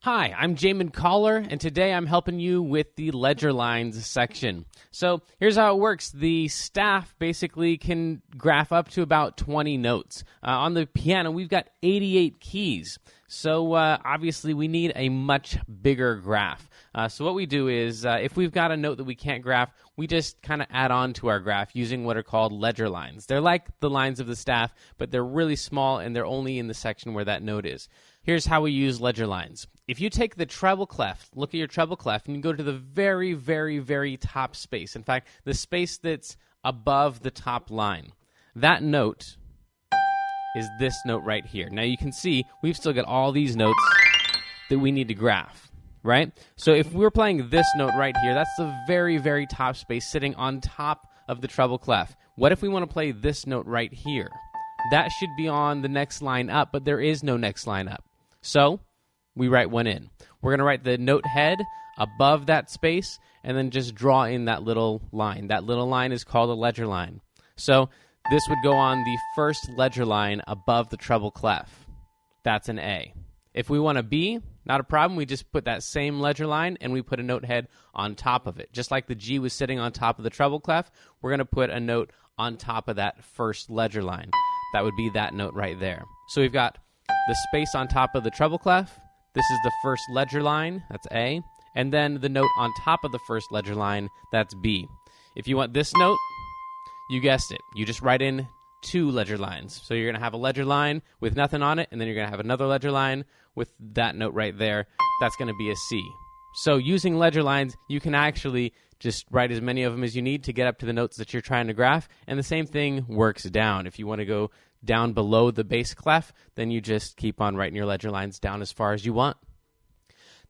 Hi, I'm Jamin Collar, and today I'm helping you with the ledger lines section. So here's how it works. The staff basically can graph up to about 20 notes. On the piano, we've got 88 keys. So obviously we need a much bigger graph. So what we do is if we've got a note that we can't graph, we just kind of add on to our graph using what are called ledger lines. They're like the lines of the staff, but they're really small and they're only in the section where that note is. Here's how we use ledger lines. If you take the treble clef, look at your treble clef, and you go to the very, very, very top space. In fact, the space that's above the top line. That note is this note right here. Now you can see we've still got all these notes that we need to graph, right? So if we're playing this note right here, that's the very, very top space sitting on top of the treble clef. What if we want to play this note right here? That should be on the next line up, but there is no next line up. So we write one in. We're going to write the note head above that space and then just draw in that little line. That little line is called a ledger line. So this would go on the first ledger line above the treble clef. That's an A. If we want a B, not a problem. We just put that same ledger line and we put a note head on top of it. Just like the G was sitting on top of the treble clef, we're going to put a note on top of that first ledger line. That would be that note right there. So we've got the space on top of the treble clef. This is the first ledger line. That's A. And then the note on top of the first ledger line. That's B. If you want this note, you guessed it. You just write in two ledger lines. So you're going to have a ledger line with nothing on it, and then you're going to have another ledger line with that note right there. That's going to be a C. So using ledger lines, you can actually just write as many of them as you need to get up to the notes that you're trying to graph, and the same thing works down. If you want to go down below the bass clef, then you just keep on writing your ledger lines down as far as you want.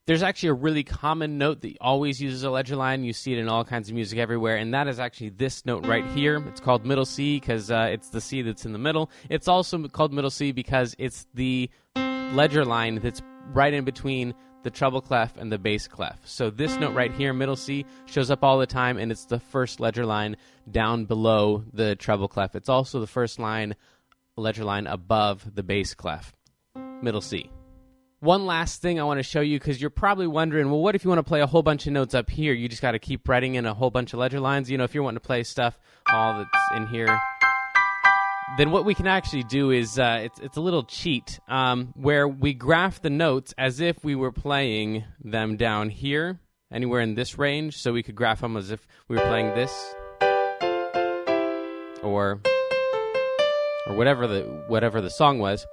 There's actually a really common note that always uses a ledger line. You see it in all kinds of music everywhere, and that is actually this note right here. It's called middle C because it's the C that's in the middle. It's also called middle C because it's the ledger line that's right in between the treble clef and the bass clef. So this note right here, middle C, shows up all the time, and it's the first ledger line down below the treble clef. It's also the first ledger line above the bass clef, middle C. One last thing I want to show you, because you're probably wondering, well, what if you want to play a whole bunch of notes up here? You just got to keep writing in a whole bunch of ledger lines. You know, if you're wanting to play stuff all that's in here, then what we can actually do is it's a little cheat where we graph the notes as if we were playing them down here, anywhere in this range. So we could graph them as if we were playing this or whatever the song was.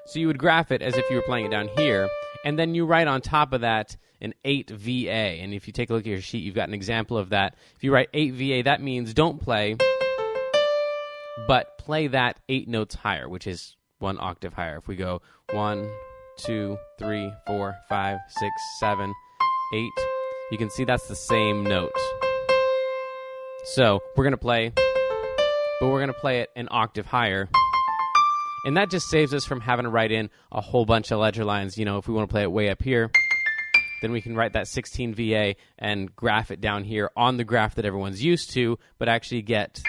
So you would graph it as if you were playing it down here, and then you write on top of that an 8 VA. And if you take a look at your sheet, you've got an example of that. If you write 8 VA, that means don't play, but play that 8 notes higher, which is 1 octave higher. If we go 1, 2, 3, 4, 5, 6, 7, 8, you can see that's the same note. So we're going to play, but we're going to play it an octave higher. And that just saves us from having to write in a whole bunch of ledger lines. You know, if we want to play it way up here, then we can write that 16 VA and graph it down here on the graph that everyone's used to, but actually get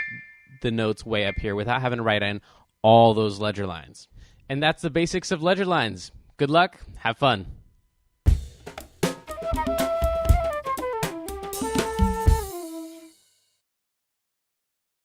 the notes way up here without having to write in all those ledger lines. And that's the basics of ledger lines. Good luck. Have fun.